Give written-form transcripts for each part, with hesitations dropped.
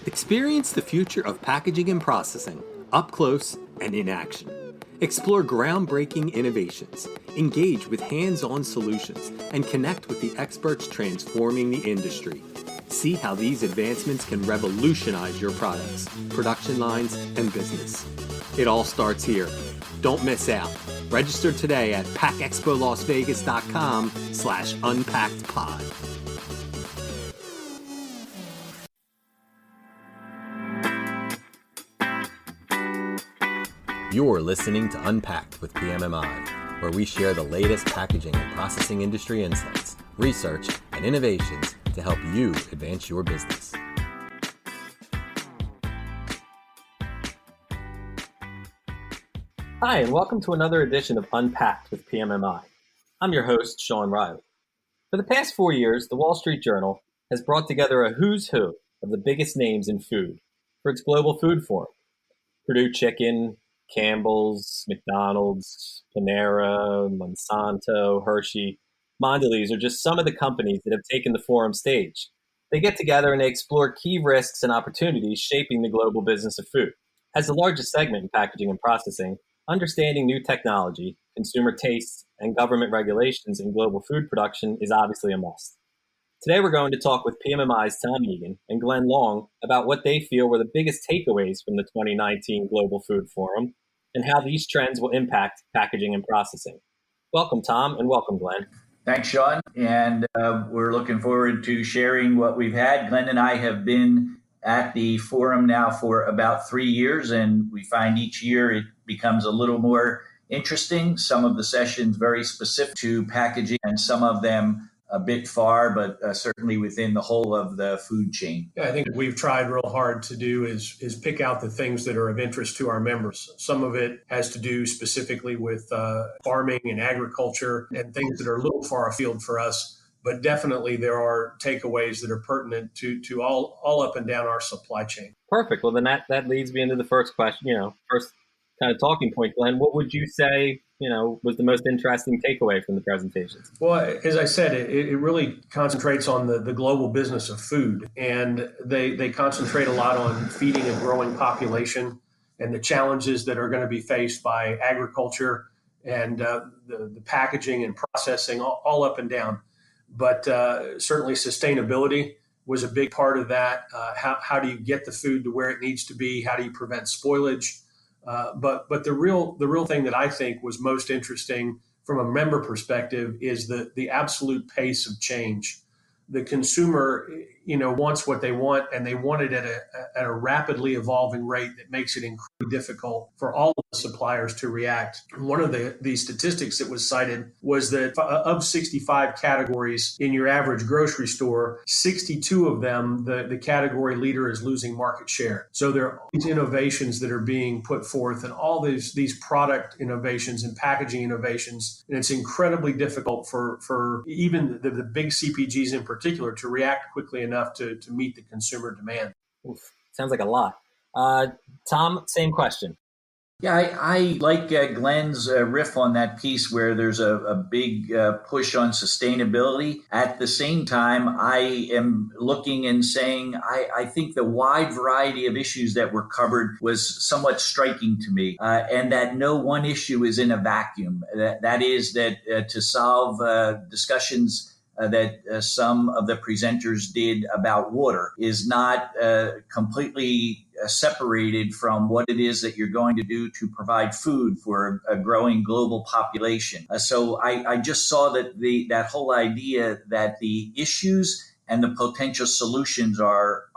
Experience the future of packaging and processing up close and in action. Explore groundbreaking innovations, engage with hands-on solutions, and connect with the experts transforming the industry. See how these advancements can revolutionize your products, production lines, and business. It all starts here. Don't miss out. Register today at packexpolasvegas.com/unpackedpod. You're listening to Unpacked with PMMI, where we share the latest packaging and processing industry insights, research, and innovations to help you advance your business. Hi, and welcome to another edition of Unpacked with PMMI. I'm your host, Sean Riley. For the past 4 years, the Wall Street Journal has brought together a who's who of the biggest names in food for its Global Food Forum. Purdue Chicken, Campbell's, McDonald's, Panera, Monsanto, Hershey, Mondelez are just some of the companies that have taken the forum stage. They get together and they explore key risks and opportunities shaping the global business of food. As the largest segment in packaging and processing, understanding new technology, consumer tastes, and government regulations in global food production is obviously a must. Today we're going to talk with PMMI's Tom Egan and Glenn Long about what they feel were the biggest takeaways from the 2019 Global Food Forum and how these trends will impact packaging and processing. Welcome, Tom, and welcome, Glenn. Thanks, Sean. And we're looking forward to sharing what we've had. Glenn and I have been at the forum now for about 3 years, and we find each year it becomes a little more interesting. Some of the sessions very specific to packaging and some of them a bit far, but certainly within the whole of the food chain. Yeah, I think we've tried real hard to do is pick out the things that are of interest to our members. Some of it has to do specifically with farming and agriculture and things that are a little far afield for us, but definitely there are takeaways that are pertinent to all up and down our supply chain. Perfect. Well, then that leads me into the first question, first kind of talking point, Glenn. What would you say was the most interesting takeaway from the presentations? Well, as I said, it really concentrates on the global business of food, and they concentrate a lot on feeding a growing population and the challenges that are going to be faced by agriculture and the packaging and processing all up and down. But certainly sustainability was a big part of that. How do you get the food to where it needs to be? How do you prevent spoilage? But the real thing that I think was most interesting from a member perspective is the absolute pace of change. The consumer, wants what they want, and they want it at a rapidly evolving rate that makes it incredibly difficult for all of the suppliers to react. One of the statistics that was cited was that of 65 categories in your average grocery store, 62 of them, the category leader is losing market share. So there are these innovations that are being put forth and all these product innovations and packaging innovations. And it's incredibly difficult for even the big CPGs in particular to react quickly enough to meet the consumer demand. Oof, sounds like a lot. Tom, same question. Yeah, I like Glenn's riff on that piece where there's a big push on sustainability. At the same time, I am looking and saying, I think the wide variety of issues that were covered was somewhat striking to me, and that no one issue is in a vacuum. That is that to solve discussions that some of the presenters did about water is not completely separated from what it is that you're going to do to provide food for a growing global population. So I just saw that whole idea that the issues and the potential solutions are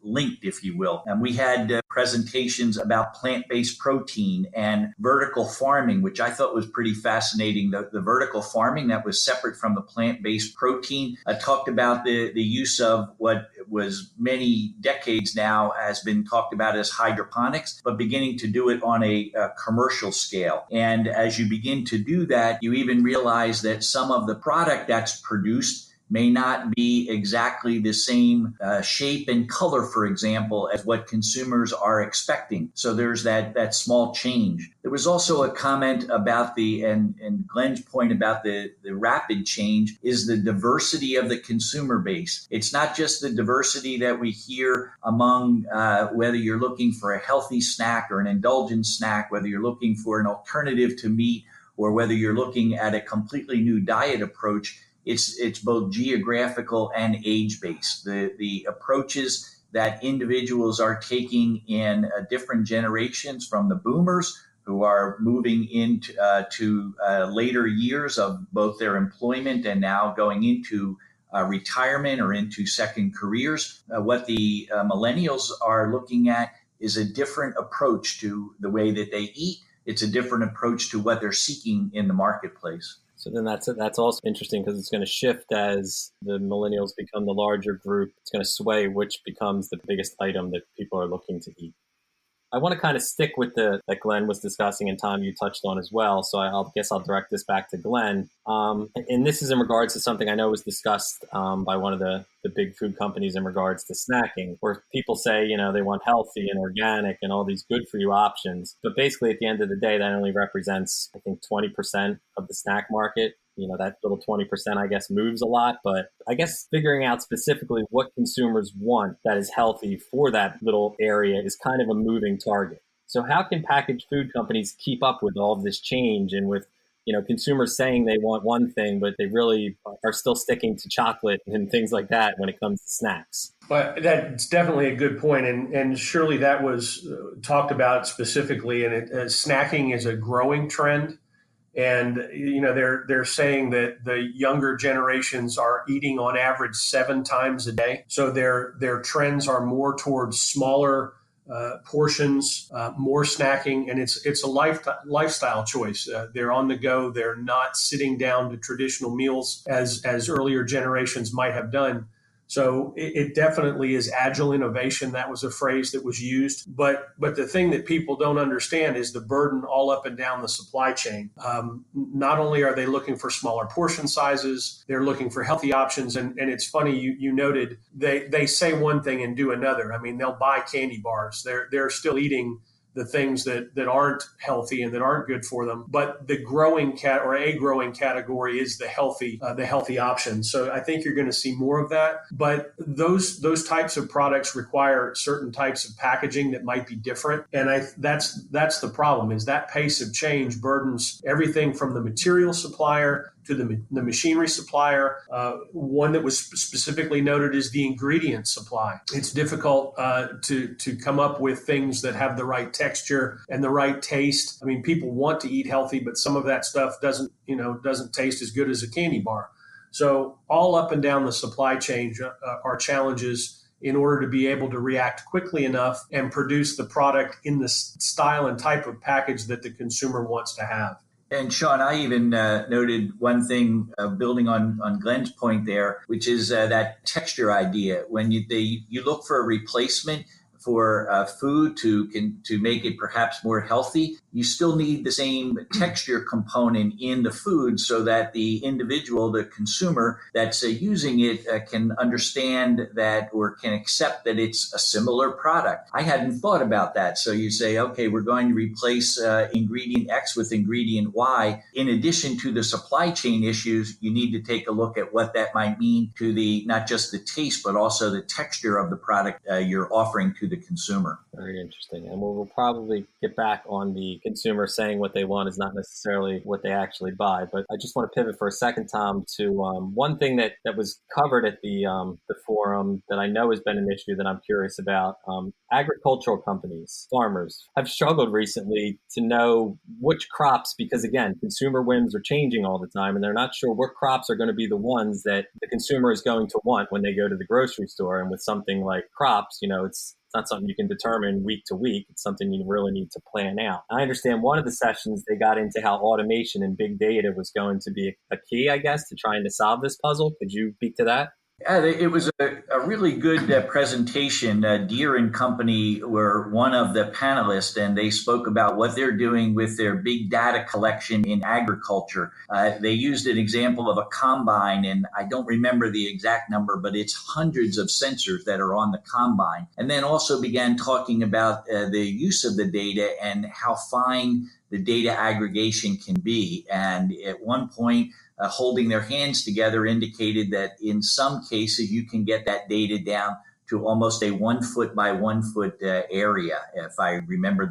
linked, if you will. And we had presentations about plant-based protein and vertical farming, which I thought was pretty fascinating. The vertical farming that was separate from the plant-based protein talked about the use of what was many decades now has been talked about as hydroponics, but beginning to do it on a commercial scale. And as you begin to do that, you even realize that some of the product that's produced may not be exactly the same shape and color, for example, as what consumers are expecting. So there's that small change. There was also a comment about and Glenn's point about the rapid change is the diversity of the consumer base. It's not just the diversity that we hear among whether you're looking for a healthy snack or an indulgent snack, whether you're looking for an alternative to meat, or whether you're looking at a completely new diet approach. It's both geographical and age-based. The approaches that individuals are taking in different generations, from the boomers who are moving into to later years of both their employment and now going into retirement or into second careers. What the millennials are looking at is a different approach to the way that they eat. It's a different approach to what they're seeking in the marketplace. So then that's also interesting because it's going to shift as the millennials become the larger group. It's going to sway which becomes the biggest item that people are looking to eat. I want to kind of stick with that Glenn was discussing and Tom, you touched on as well. So I guess I'll direct this back to Glenn. And this is in regards to something I know was discussed by one of the big food companies in regards to snacking, where people say, they want healthy and organic and all these good for you options. But basically, at the end of the day, that only represents, I think, 20% of the snack market. That little 20%, I guess, moves a lot. But I guess figuring out specifically what consumers want that is healthy for that little area is kind of a moving target. So how can packaged food companies keep up with all of this change and with, consumers saying they want one thing, but they really are still sticking to chocolate and things like that when it comes to snacks? But that's definitely a good point. And surely that was talked about specifically. And snacking is a growing trend. And, they're saying that the younger generations are eating on average 7 times a day. So their trends are more towards smaller portions, more snacking, and it's a lifestyle choice. They're on the go. They're not sitting down to traditional meals as earlier generations might have done. So it definitely is agile innovation. That was a phrase that was used. But the thing that people don't understand is the burden all up and down the supply chain. Not only are they looking for smaller portion sizes, they're looking for healthy options. And it's funny, you noted they say one thing and do another. I mean, they'll buy candy bars. They're still eating the things that aren't healthy and that aren't good for them. But the growing category is the healthy option. So I think you're going to see more of that. But those types of products require certain types of packaging that might be different. And that's the problem, is that pace of change burdens everything from the material supplier to the machinery supplier. One that was specifically noted is the ingredient supply. It's difficult to come up with things that have the right texture and the right taste. I mean, people want to eat healthy, but some of that stuff doesn't taste as good as a candy bar. So all up and down the supply chain are challenges in order to be able to react quickly enough and produce the product in the style and type of package that the consumer wants to have. And Sean, I even noted one thing, building on Glenn's point there, which is that texture idea. When you look for a replacement for food to make it perhaps more healthy, you still need the same texture component in the food so that the individual, the consumer that's using it can understand that or can accept that it's a similar product. I hadn't thought about that. So you say, okay, we're going to replace ingredient X with ingredient Y. In addition to the supply chain issues, you need to take a look at what that might mean to not just the taste, but also the texture of the product you're offering to the consumer. Very interesting. And we'll probably get back on the consumer saying what they want is not necessarily what they actually buy. But I just want to pivot for a second, Tom, to one thing that was covered at the forum that I know has been an issue that I'm curious about. Agricultural companies, farmers, have struggled recently to know which crops, because again, consumer whims are changing all the time, and they're not sure what crops are going to be the ones that the consumer is going to want when they go to the grocery store. And with something like crops, it's not something you can determine week to week. It's something you really need to plan out. I understand one of the sessions they got into how automation and big data was going to be a key, I guess, to trying to solve this puzzle. Could you speak to that? It was a really good presentation. Deere and Company were one of the panelists, and they spoke about what they're doing with their big data collection in agriculture. They used an example of a combine, and I don't remember the exact number, but it's hundreds of sensors that are on the combine. And then also began talking about the use of the data and how fine the data aggregation can be. And at one point, holding their hands together indicated that in some cases you can get that data down to almost a 1 foot by 1 foot area, if I remember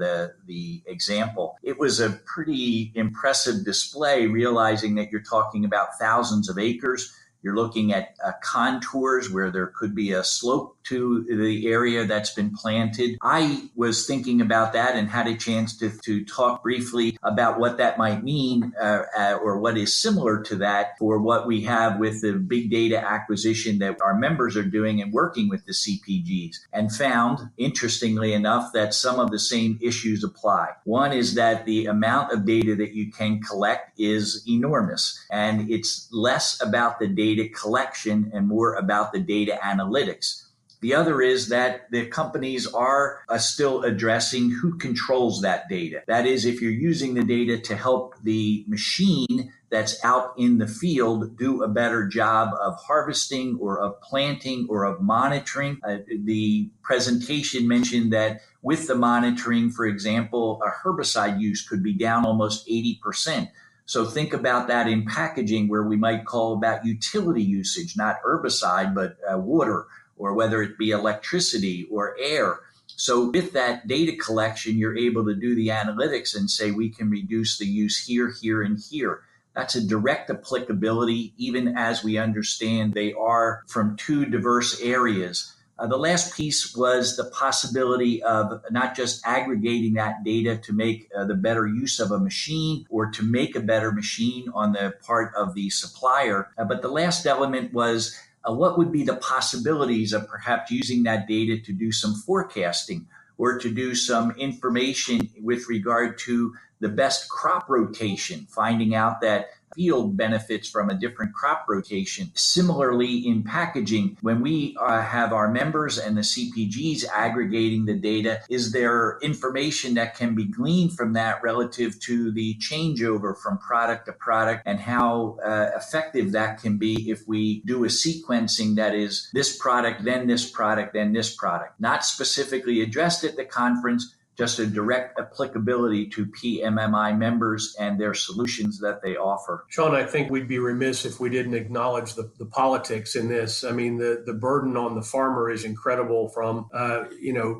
the example. It was a pretty impressive display, realizing that you're talking about thousands of acres. You're looking at contours where there could be a slope to the area that's been planted. I was thinking about that and had a chance to talk briefly about what that might mean or what is similar to that for what we have with the big data acquisition that our members are doing and working with the CPGs, and found, interestingly enough, that some of the same issues apply. One is that the amount of data that you can collect is enormous, and it's less about the data collection and more about the data analytics. The other is that the companies are still addressing who controls that data. That is, if you're using the data to help the machine that's out in the field do a better job of harvesting or of planting or of monitoring. The presentation mentioned that with the monitoring, for example, a herbicide use could be down almost 80%. So think about that in packaging, where we might call about utility usage, not herbicide, but water, or whether it be electricity or air. So with that data collection, you're able to do the analytics and say, we can reduce the use here, here, and here. That's a direct applicability, even as we understand they are from two diverse areas. The last piece was the possibility of not just aggregating that data to make the better use of a machine or to make a better machine on the part of the supplier, but the last element was what would be the possibilities of perhaps using that data to do some forecasting or to do some information with regard to the best crop rotation, finding out that field benefits from a different crop rotation. Similarly, in packaging, when we have our members and the CPGs aggregating the data, is there information that can be gleaned from that relative to the changeover from product to product and how effective that can be if we do a sequencing that is this product, then this product, then this product? Not specifically addressed at the conference, just a direct applicability to PMMI members and their solutions that they offer. Sean, I think we'd be remiss if we didn't acknowledge the politics in this. I mean, the burden on the farmer is incredible from,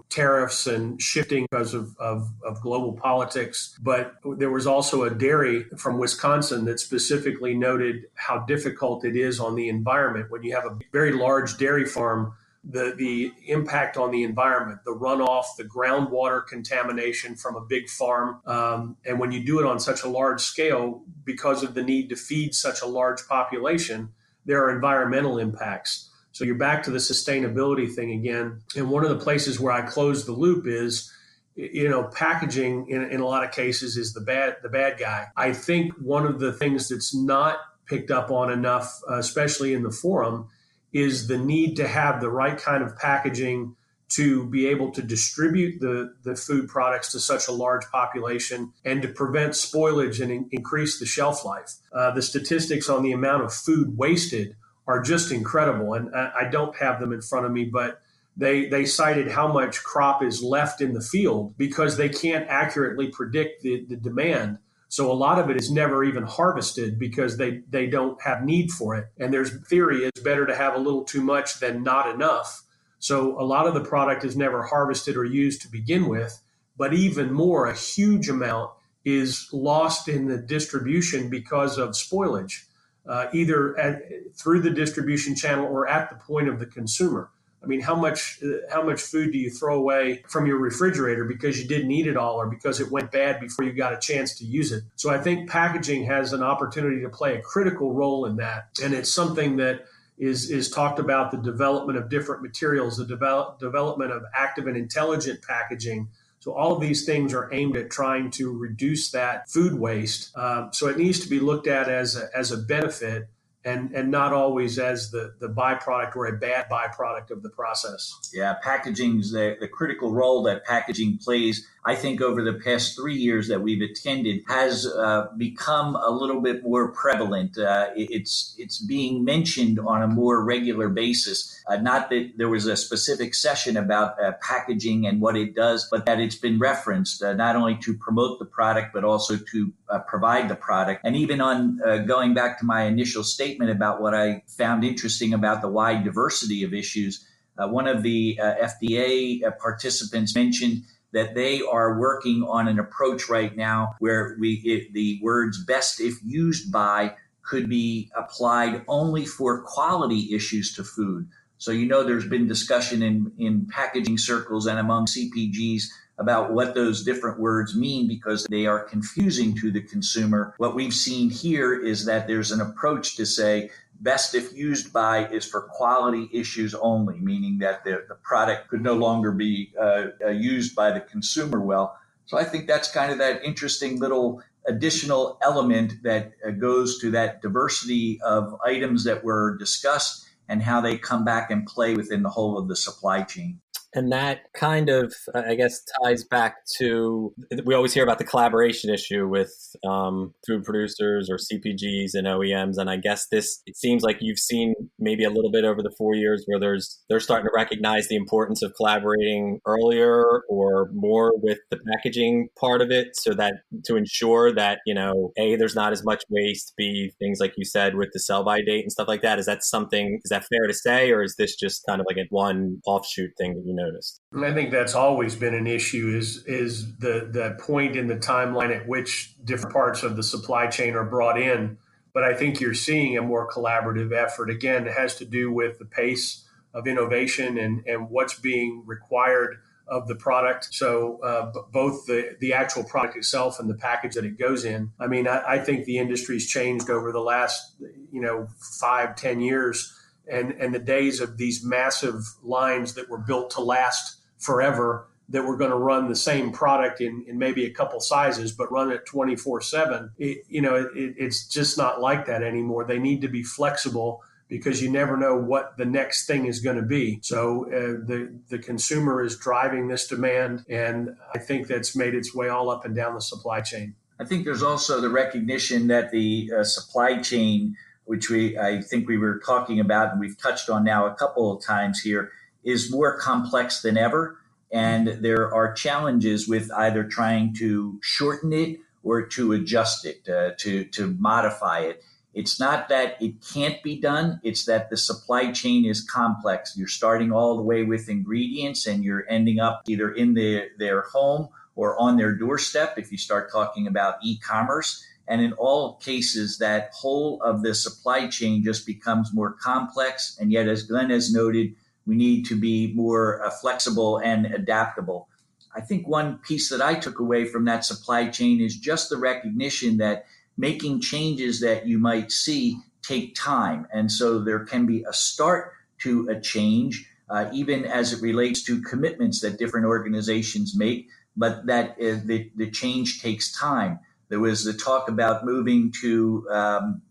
tariffs and shifting because of global politics. But there was also a dairy from Wisconsin that specifically noted how difficult it is on the environment when you have a very large dairy farm. The impact on the environment, the runoff, the groundwater contamination from a big farm. And when you do it on such a large scale, because of the need to feed such a large population, there are environmental impacts. So you're back to the sustainability thing again. And one of the places where I close the loop is, packaging in a lot of cases is the bad guy. I think one of the things that's not picked up on enough, especially in the forum, is the need to have the right kind of packaging to be able to distribute the food products to such a large population and to prevent spoilage and increase the shelf life. The statistics on the amount of food wasted are just incredible. And I don't have them in front of me, but they cited how much crop is left in the field because they can't accurately predict the demand. So a lot of it is never even harvested because they don't have need for it. And there's theory it's better to have a little too much than not enough. So a lot of the product is never harvested or used to begin with, but even more, a huge amount is lost in the distribution because of spoilage, either through the distribution channel or at the point of the consumer. I mean, how much food do you throw away from your refrigerator because you didn't eat it all or because it went bad before you got a chance to use it? So I think packaging has an opportunity to play a critical role in that. And it's something that is talked about, the development of different materials, the development of active and intelligent packaging. So all of these things are aimed at trying to reduce that food waste. So it needs to be looked at as a benefit. and not always as the byproduct or a bad byproduct of the process. Yeah, packaging's the critical role that packaging plays. I think over the past 3 years that we've attended has become a little bit more prevalent. It's being mentioned on a more regular basis. Not that there was a specific session about packaging and what it does, but that it's been referenced not only to promote the product, but also to provide the product. And even on going back to my initial statement about what I found interesting about the wide diversity of issues, one of the FDA participants mentioned that they are working on an approach right now where the words best if used by could be applied only for quality issues to food. So, there's been discussion in packaging circles and among CPGs about what those different words mean because they are confusing to the consumer. What we've seen here is that there's an approach to say best if used by is for quality issues only, meaning that the product could no longer be used by the consumer well. So I think that's kind of that interesting little additional element that goes to that diversity of items that were discussed and how they come back and play within the whole of the supply chain. And that kind of, I guess, ties back to, we always hear about the collaboration issue with food producers or CPGs and OEMs. And I guess it seems like you've seen maybe a little bit over the 4 years where they're starting to recognize the importance of collaborating earlier or more with the packaging part of it so that to ensure that, A, there's not as much waste, B, things like you said with the sell-by date and stuff like that. Is that fair to say, or is this just kind of like a one offshoot thing that you noticed? I think that's always been an issue is the point in the timeline at which different parts of the supply chain are brought in. But I think you're seeing a more collaborative effort. Again, it has to do with the pace of innovation and what's being required of the product. So both the actual product itself and the package that it goes in. I mean, I think the industry's changed over the last 5-10 years. And the days of these massive lines that were built to last forever, that were going to run the same product in maybe a couple sizes, but run it 24/7. It's just not like that anymore. They need to be flexible because you never know what the next thing is going to be. So the consumer is driving this demand, and I think that's made its way all up and down the supply chain. I think there's also the recognition that the supply chain, which I think we were talking about and we've touched on now a couple of times here, is more complex than ever. And there are challenges with either trying to shorten it or to adjust it, to modify it. It's not that it can't be done. It's that the supply chain is complex. You're starting all the way with ingredients and you're ending up either in their home or on their doorstep if you start talking about e-commerce. And in all cases, that whole of the supply chain just becomes more complex. And yet, as Glenn has noted, we need to be more flexible and adaptable. I think one piece that I took away from that supply chain is just the recognition that making changes that you might see take time. And so there can be a start to a change, even as it relates to commitments that different organizations make, but that the change takes time. There was the talk about moving to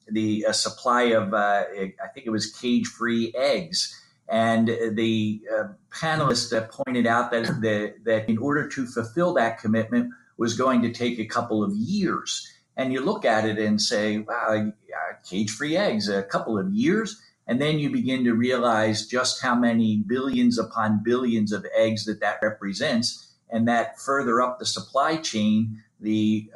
the supply of, I think it was cage-free eggs. And the panelist pointed out that in order to fulfill that commitment was going to take a couple of years. And you look at it and say, wow, cage-free eggs, a couple of years. And then you begin to realize just how many billions upon billions of eggs that represents. And that further up the supply chain, the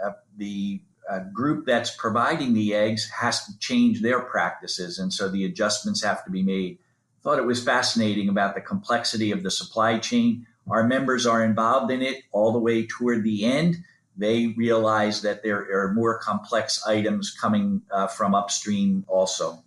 group that's providing the eggs has to change their practices. And so the adjustments have to be made. Thought it was fascinating about the complexity of the supply chain. Our members are involved in it all the way toward the end. They realize that there are more complex items coming from upstream also.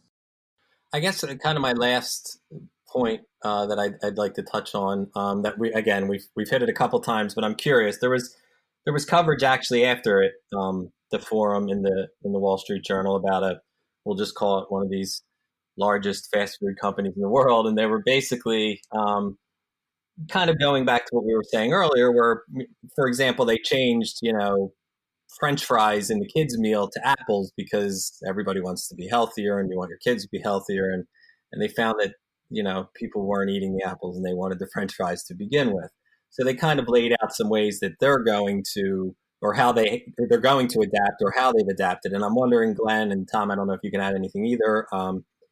I guess kind of my last point that I'd like to touch on that we've hit it a couple times, but I'm curious. There was coverage actually after it, the forum in the Wall Street Journal about we'll just call it one of these largest fast food companies in the world. And they were basically kind of going back to what we were saying earlier, where, for example, they changed, French fries in the kids' meal to apples because everybody wants to be healthier and you want your kids to be healthier. And they found that, people weren't eating the apples and they wanted the French fries to begin with. So they kind of laid out some ways that they're going to, or how they're going to adapt, or how they've adapted. And I'm wondering, Glenn and Tom, I don't know if you can add anything either.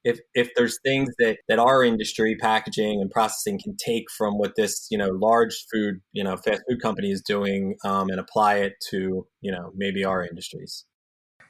If there's things that our industry, packaging and processing, can take from what this, large food, fast food company is doing, and apply it to, maybe our industries.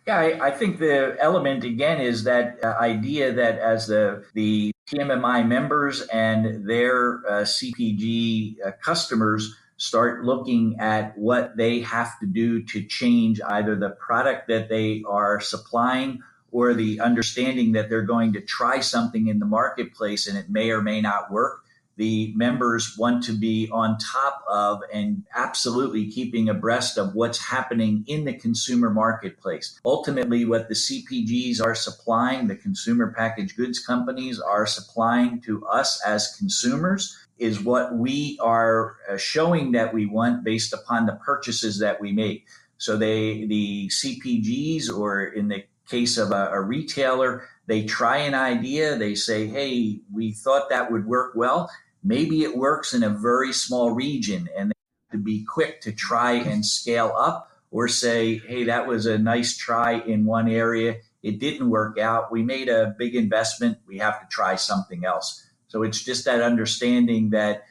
Yeah, I think the element again is that idea that as the PMMI members and their CPG customers start looking at what they have to do to change either the product that they are supplying or the understanding that they're going to try something in the marketplace and it may or may not work. The members want to be on top of and absolutely keeping abreast of what's happening in the consumer marketplace. Ultimately, what the CPGs are supplying, the consumer packaged goods companies are supplying to us as consumers, is what we are showing that we want based upon the purchases that we make. So the CPGs, or in the case of a retailer, they try an idea, they say, hey, we thought that would work well. Maybe it works in a very small region, and they have to be quick to try and scale up, or say, hey, that was a nice try in one area. It didn't work out. We made a big investment. We have to try something else. So it's just that understanding that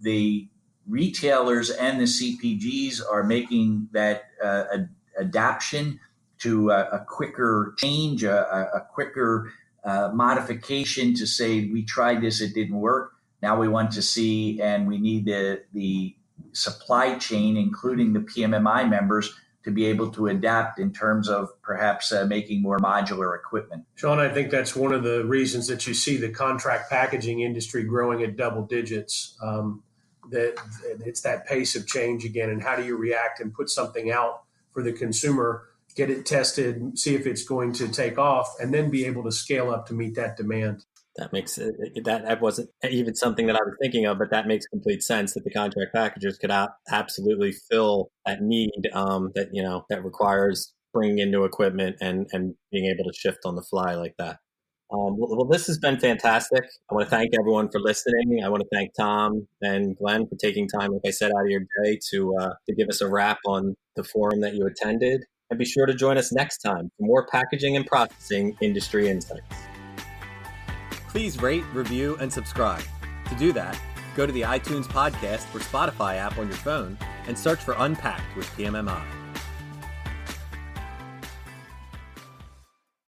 the retailers and the CPGs are making that adaptation to a quicker change, a quicker modification to say, we tried this, it didn't work. Now we want to see, and we need the supply chain, including the PMMI members, to be able to adapt in terms of perhaps making more modular equipment. Sean, I think that's one of the reasons that you see the contract packaging industry growing at double digits. That it's that pace of change again, and how do you react and put something out for the consumer, get it tested, see if it's going to take off, and then be able to scale up to meet that demand. That makes that wasn't even something that I was thinking of, but that makes complete sense that the contract packagers could absolutely fill that need that requires bringing in new equipment and being able to shift on the fly like that. Well, this has been fantastic. I want to thank everyone for listening. I want to thank Tom and Glenn for taking time, like I said, out of your day to give us a wrap on the forum that you attended. And be sure to join us next time for more packaging and processing industry insights. Please rate, review, and subscribe. To do that, go to the iTunes podcast or Spotify app on your phone and search for Unpacked with PMMI.